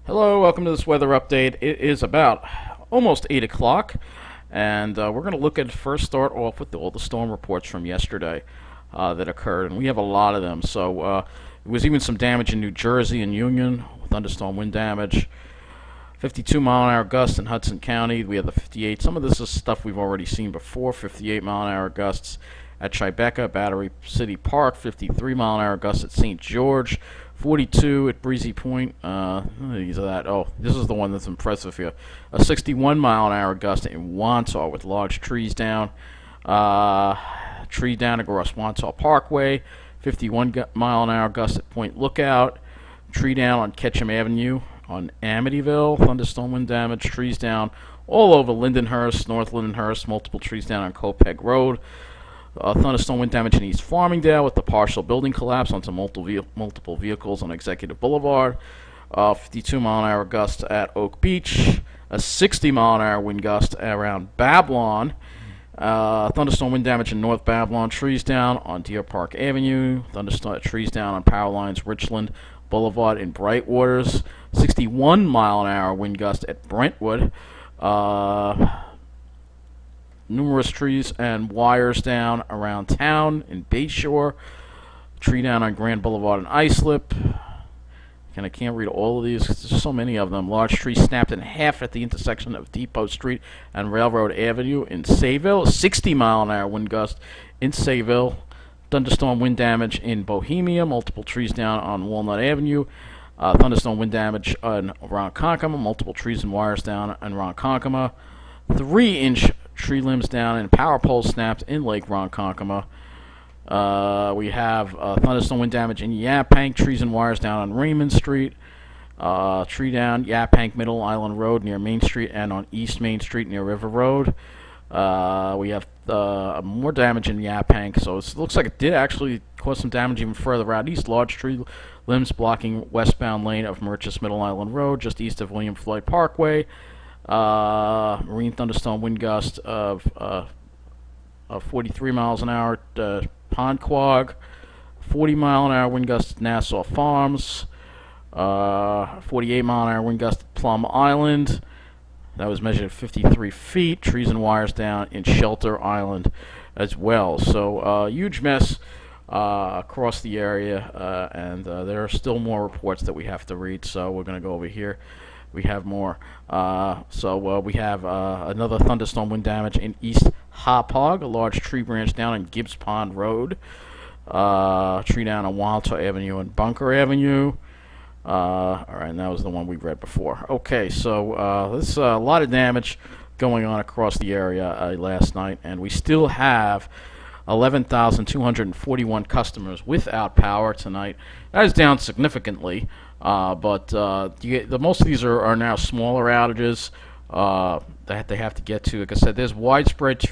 Hello, welcome to this weather update. It is about almost 8 o'clock, and we're going to look at first start off with all the storm reports from yesterday that occurred, and we have a lot of them. So there was even some damage in New Jersey and Union, thunderstorm wind damage, 52 mile an hour gusts in Hudson County. We have the 58. Some of this is stuff we've already seen before. 58 mile an hour gusts at Tribeca, Battery City Park. 53 mile an hour gusts at St. George. 42 at Breezy Point. These are that. Oh, this is the one that's impressive here. A 61 mile an hour gust in Wantaw with large trees down. Tree down across Wantaw Parkway. 51 mile an hour gust at Point Lookout. Tree down on Ketchum Avenue on Amityville. Thunderstorm wind damage. Trees down all over Lindenhurst, North Lindenhurst. Multiple trees down on Copeg Road. Thunderstorm wind damage in East Farmingdale with the partial building collapse onto multiple vehicles on Executive Boulevard. 52 mile an hour gust at Oak Beach. A 60 mile an hour wind gust around Babylon. Thunderstorm wind damage in North Babylon. Trees down on Deer Park Avenue. Thunderstorm trees down on power lines Richland Boulevard in Brightwaters. 61 mile an hour wind gust at Brentwood. Numerous trees and wires down around town in Bayshore. Tree down on Grand Boulevard in Islip. And I can't read all of these because there's so many of them. Large tree snapped in half at the intersection of Depot Street and Railroad Avenue in Sayville. 60 mile an hour wind gust in Sayville. Thunderstorm wind damage in Bohemia. Multiple trees down on Walnut Avenue. Thunderstorm wind damage on Ronkonkoma. Multiple trees and wires down on Ronkonkoma. 3-inch tree limbs down and power poles snapped in Lake Ronkonkoma. We have thunderstorm wind damage in Yaphank. Trees and wires down on Raymond Street. Tree down Yaphank Middle Island Road near Main Street and on East Main Street near River Road. We have more damage in Yaphank, so it looks like it did actually cause some damage even further out east. Large tree limbs blocking westbound lane of Merchants Middle Island Road just east of William Floyd Parkway. Marine thunderstorm wind gust of 43 miles an hour at Ponquag. 40 mile an hour wind gust at Nassau Farms. 48 mile an hour wind gust at Plum Island. That was measured at 53 feet. Trees and wires down in Shelter Island as well. So huge mess across the area, and there are still more reports that we have to read. So we're going to go over here. We have more. We have another thunderstorm wind damage in East Hauppauge. A large tree branch down on Gibbs Pond Road. Tree down on Walter Avenue and Bunker Avenue. All right, and that was the one we read before. Okay, so there's a lot of damage going on across the area last night, and we still have 11,241 customers without power tonight. That is down significantly. But most of these are now smaller outages that they have to get to. Like I said, there's widespread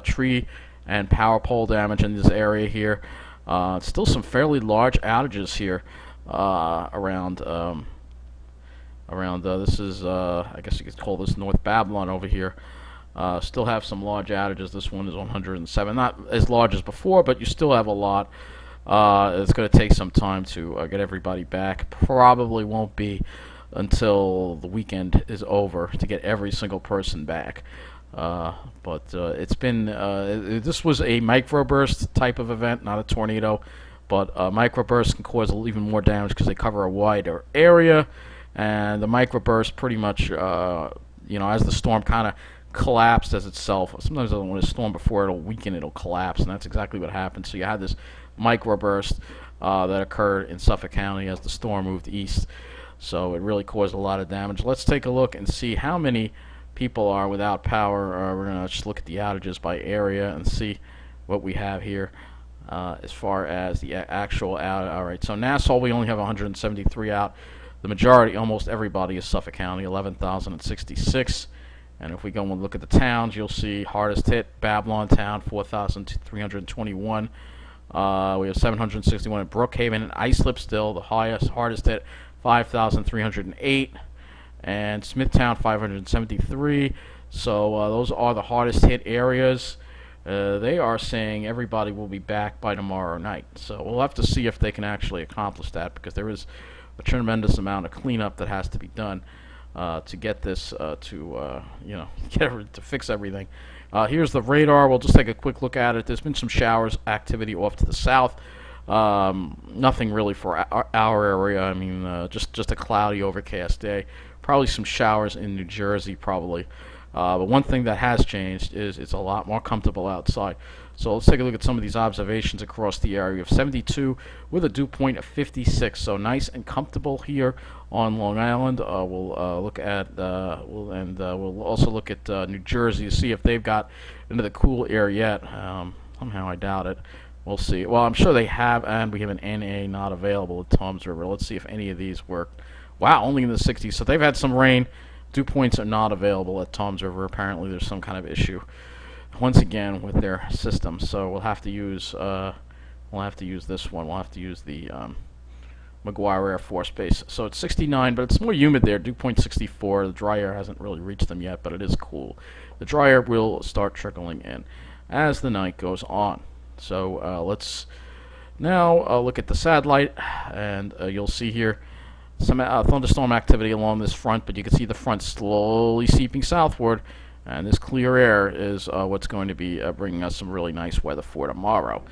tree and power pole damage in this area here. Still some fairly large outages here around. This is I guess you could call this North Babylon over here. Still have some large outages. This one is 107, not as large as before, but you still have a lot. It's going to take some time to get everybody back. Probably won't be until the weekend is over to get every single person back. But it's been this was a microburst type of event, not a tornado. But microbursts can cause even more damage because they cover a wider area, and the microburst pretty much, as the storm kind of collapsed as itself. Sometimes when a storm before it'll weaken, it'll collapse, and that's exactly what happened. So you had this microburst that occurred in Suffolk County as the storm moved east. So it really caused a lot of damage. Let's take a look and see how many people are without power. We're going to just look at the outages by area and see what we have here as far as the actual out. All right, so Nassau, we only have 173 out. The majority, almost everybody, is Suffolk County, 11,066. And if we go and look at the towns, you'll see hardest hit, Babylon Town, 4,321. We have 761 in Brookhaven and Islip still, the hardest hit, 5,308. And Smithtown, 573. So those are the hardest hit areas. They are saying everybody will be back by tomorrow night. So we'll have to see if they can actually accomplish that, because there is a tremendous amount of cleanup that has to be done to get this to fix everything. Here's the radar. We'll just take a quick look at it. There's been some showers activity off to the south. Nothing really for our area. I mean, just a cloudy, overcast day. Probably some showers in New Jersey, probably. But one thing that has changed is it's a lot more comfortable outside. So let's take a look at some of these observations across the area. We have 72 with a dew point of 56. So nice and comfortable here on Long Island. We'll look at we'll also look at New Jersey to see if they've got into the cool air yet. Somehow I doubt it. We'll see. Well, I'm sure they have, and we have an NA not available at Toms River. Let's see if any of these work. Wow, only in the 60s. So they've had some rain. Dew points are not available at Toms River. Apparently, there's some kind of issue once again with their system. So we'll have to use this one. We'll have to use the McGuire Air Force Base. So it's 69, but it's more humid there. Dew point 64. The dry air hasn't really reached them yet, but it is cool. The dry air will start trickling in as the night goes on. So let's now look at the satellite, and you'll see here some thunderstorm activity along this front, but you can see the front slowly seeping southward, and this clear air is what's going to be bringing us some really nice weather for tomorrow.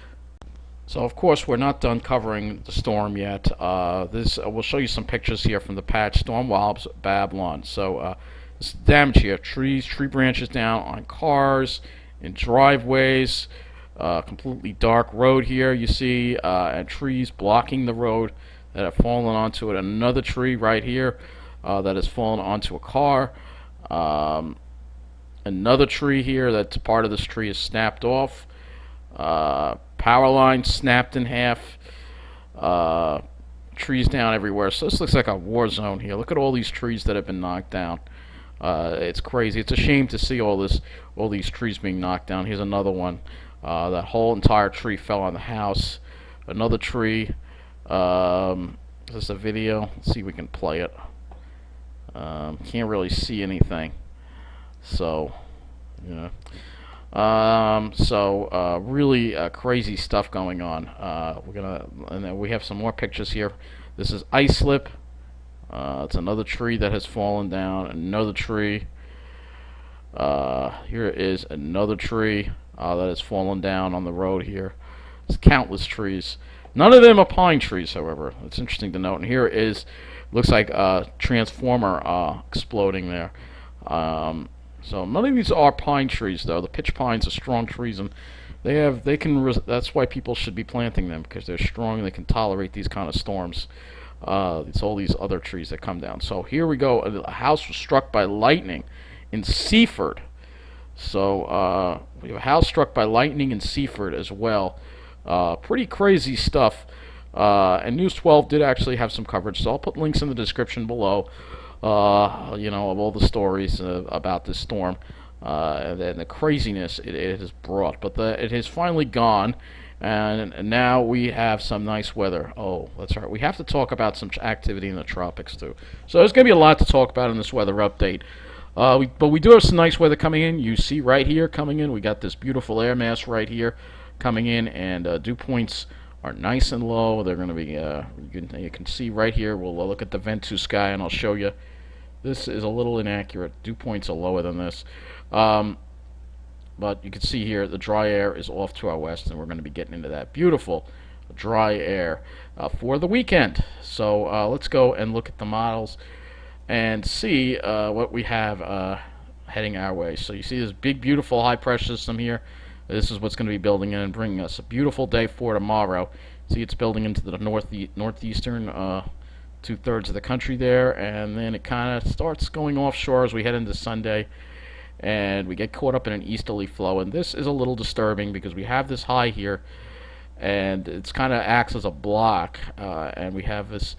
So of course we're not done covering the storm yet. We'll show you some pictures here from the patch Storm Walbs Babylon. So this damage here: tree branches down on cars, in driveways, completely dark road here you see, and trees blocking the road that have fallen onto it. Another tree right here that has fallen onto a car. Another tree here that's part of this tree is snapped off. Power line snapped in half. Trees down everywhere. So this looks like a war zone here. Look at all these trees that have been knocked down. It's crazy. It's a shame to see all these trees being knocked down. Here's another one. That whole entire tree fell on the house. Another tree. Is this a video? Let's see if we can play it. Can't really see anything. So, yeah. Really crazy stuff going on. And then we have some more pictures here. This is ice slip. It's another tree that has fallen down. Another tree. Here is another tree that has fallen down on the road here. It's countless trees. None of them are pine trees, however. It's interesting to note. And here looks like a transformer exploding there. So none of these are pine trees, though. The pitch pines are strong trees, and that's why people should be planting them, because they're strong and they can tolerate these kind of storms. It's all these other trees that come down. So here we go. A house was struck by lightning in Seaford. So we have a house struck by lightning in Seaford as well. Pretty crazy stuff. And News 12 did actually have some coverage, so I'll put links in the description below, of all the stories about this storm and the craziness it has brought. But it has finally gone, and now we have some nice weather. Oh, that's right. We have to talk about some activity in the tropics, too. So there's going to be a lot to talk about in this weather update. But we do have some nice weather coming in. You see right here coming in, we got this beautiful air mass right here coming in, and dew points are nice and low. They're going to be, you can see right here. We'll look at the Ventus sky, and I'll show you. This is a little inaccurate. Dew points are lower than this. But you can see here the dry air is off to our west, and we're going to be getting into that beautiful dry air for the weekend. So let's go and look at the models and see what we have heading our way. So you see this big, beautiful high-pressure system here. This is what's going to be building in and bringing us a beautiful day for tomorrow. See, it's building into the northeastern 2/3 of the country there, and then it kind of starts going offshore as we head into Sunday, and we get caught up in an easterly flow. And this is a little disturbing because we have this high here, and it's kind of acts as a block, and we have this.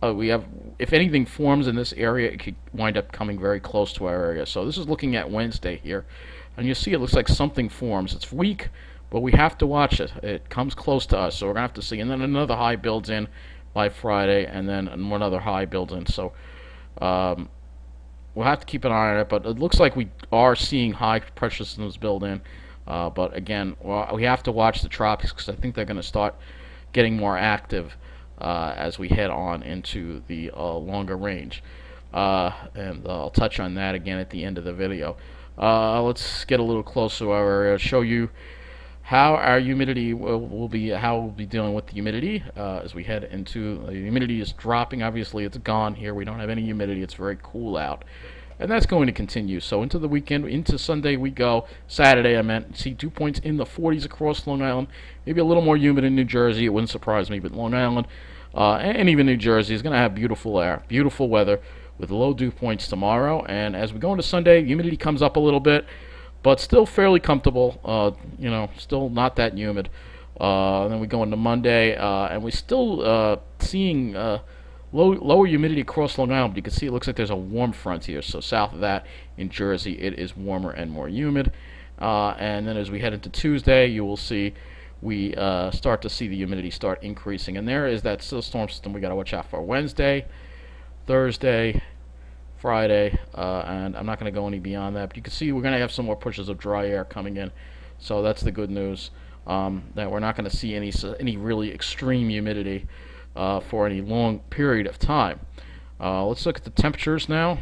If anything forms in this area, it could wind up coming very close to our area. So this is looking at Wednesday here. And you see it looks like something forms. It's weak, but we have to watch it. It comes close to us, so we're going to have to see. And then another high builds in by Friday, and then one other high builds in. So we'll have to keep an eye on it, but it looks like we are seeing high pressure systems build in. But again, we have to watch the tropics because I think they're going to start getting more active as we head on into the longer range. And I'll touch on that again at the end of the video. Let's get a little closer. I'll show you how our humidity will be, how we'll be dealing with the humidity as we head into, the humidity is dropping. Obviously it's gone here. We don't have any humidity. It's very cool out, and that's going to continue. So into the weekend, into Sunday we go. Saturday, I meant. See dew points in the 40s across Long Island. Maybe a little more humid in New Jersey. It wouldn't surprise me, but Long Island and even New Jersey is going to have beautiful air, beautiful weather with low dew points tomorrow. And as we go into Sunday, humidity comes up a little bit, but still fairly comfortable. Still not that humid. Then we go into Monday, and we're still seeing lower humidity across Long Island. But you can see it looks like there's a warm front here. So south of that in Jersey, it is warmer and more humid. And then as we head into Tuesday, you will see we start to see the humidity start increasing. And there is that storm system we got to watch out for. Wednesday, Thursday, Friday, and I'm not going to go any beyond that, but you can see we're going to have some more pushes of dry air coming in, so that's the good news, that we're not going to see any really extreme humidity for any long period of time. Let's look at the temperatures now.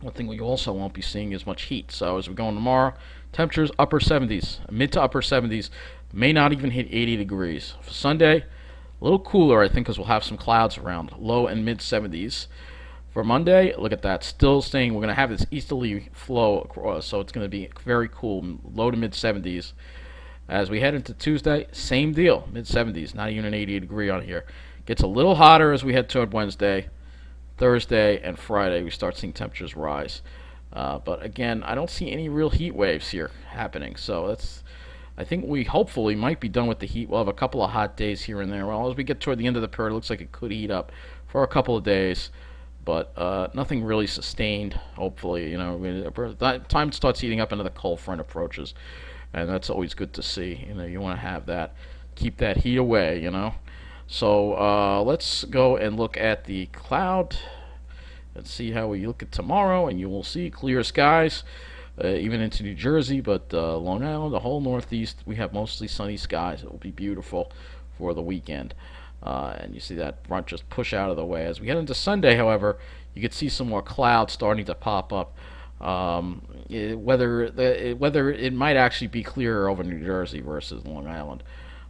One thing we also won't be seeing is much heat, so as we go on tomorrow, temperatures upper 70s, mid to upper 70s, may not even hit 80 degrees. For Sunday, a little cooler, I think, because we'll have some clouds around, low and mid 70s. For Monday, look at that, still staying, we're going to have this easterly flow across, so it's going to be very cool, low to mid 70s. As we head into Tuesday, same deal, mid 70s, not even an 80 degree on here. Gets a little hotter as we head toward Wednesday. Thursday and Friday, we start seeing temperatures rise. But again, I don't see any real heat waves here happening, so I think we hopefully might be done with the heat. We'll have a couple of hot days here and there. Well, as we get toward the end of the period, it looks like it could heat up for a couple of days, but nothing really sustained, hopefully. Time starts heating up into the cold front approaches, and that's always good to see. You want to have that, keep that heat away, So let's go and look at the cloud and see how we look at tomorrow, and you will see clear skies, even into New Jersey, but Long Island, the whole Northeast, we have mostly sunny skies. It will be beautiful for the weekend. And you see that front just push out of the way. As we head into Sunday, however, you can see some more clouds starting to pop up. Whether it might actually be clearer over New Jersey versus Long Island.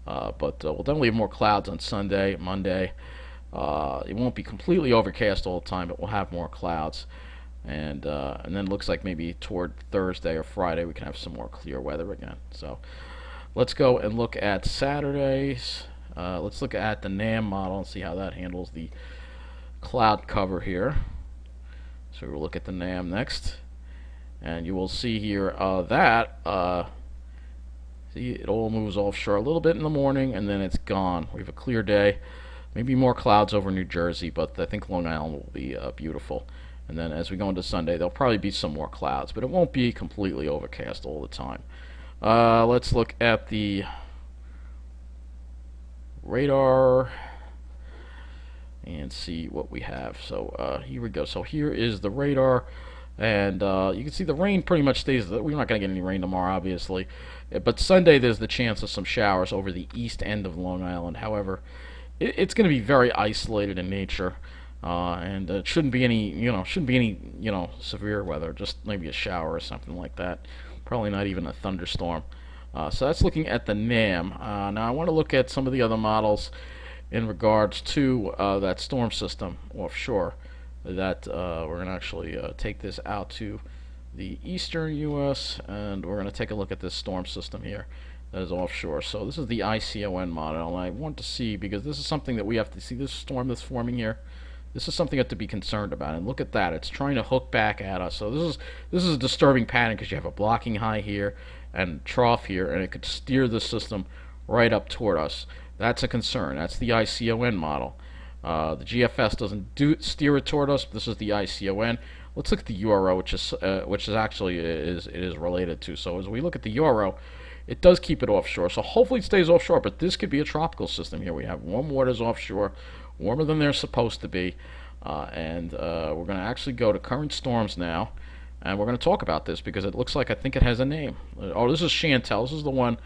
But we'll definitely have more clouds on Sunday, Monday. It won't be completely overcast all the time, but we'll have more clouds. And then it looks like maybe toward Thursday or Friday we can have some more clear weather again. So let's go and look at Saturdays. Let's look at the NAM model and see how that handles the cloud cover here. So we'll look at the NAM next, and you will see here see, it all moves offshore a little bit in the morning, and then it's gone. We have a clear day, maybe more clouds over New Jersey, but I think Long Island will be beautiful. And then as we go into Sunday, there'll probably be some more clouds, but it won't be completely overcast all the time. Let's look at the radar and see what we have. So here we go. So here is the radar, and you can see the rain pretty much stays. We're not going to get any rain tomorrow, obviously, but Sunday there's the chance of some showers over the east end of Long Island. However, it's going to be very isolated in nature, and it shouldn't be any severe weather. Just maybe a shower or something like that. Probably not even a thunderstorm. So that's looking at the NAM. Now I want to look at some of the other models in regards to that storm system offshore. That we're going to actually take this out to the eastern U.S. and we're going to take a look at this storm system here that is offshore. So this is the ICON model, and I want to see, because this is something that we have to see, this storm that's forming here. This is something you have to be concerned about, and look at that, it's trying to hook back at us. So this is a disturbing pattern, because you have a blocking high here and trough here, and it could steer the system right up toward us. That's a concern. That's the ICON model. The GFS doesn't steer it toward us. This is the ICON. Let's look at the URO, which is actually it is related to. So as we look at the URO, it does keep it offshore. So hopefully it stays offshore, but this could be a tropical system here. We have warm waters offshore, warmer than they're supposed to be, and we're going to actually go to current storms now, and we're going to talk about this because it looks like, I think it has a name. Oh, this is Chantel. This is the one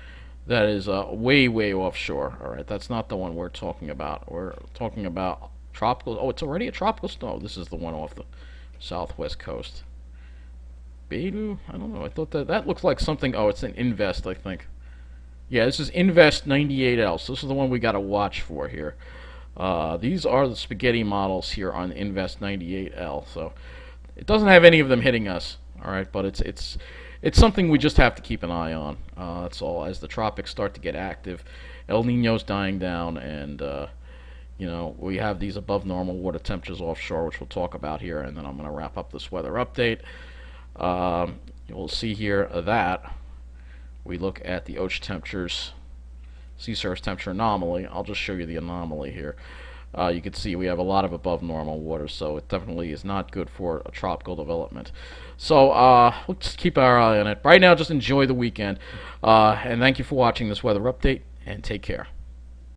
that is way, way offshore. All right, that's not the one we're talking about. We're talking about tropical. Oh, it's already a tropical storm. This is the one off the southwest coast. Beidou? I don't know. I thought that looks like something. Oh, it's an Invest, I think. Yeah, this is Invest 98L. So this is the one we got to watch for here. These are the spaghetti models here on Invest 98L. So it doesn't have any of them hitting us. All right, but it's something we just have to keep an eye on. That's all. As the tropics start to get active, El Nino's dying down, and we have these above normal water temperatures offshore, which we'll talk about here, and then I'm going to wrap up this weather update. You'll see here that we look at the ocean temperatures, sea surface temperature anomaly. I'll just show you the anomaly here. You can see we have a lot of above normal water, so it definitely is not good for a tropical development. So we'll just keep our eye on it. Right now, just enjoy the weekend. And thank you for watching this weather update, and take care.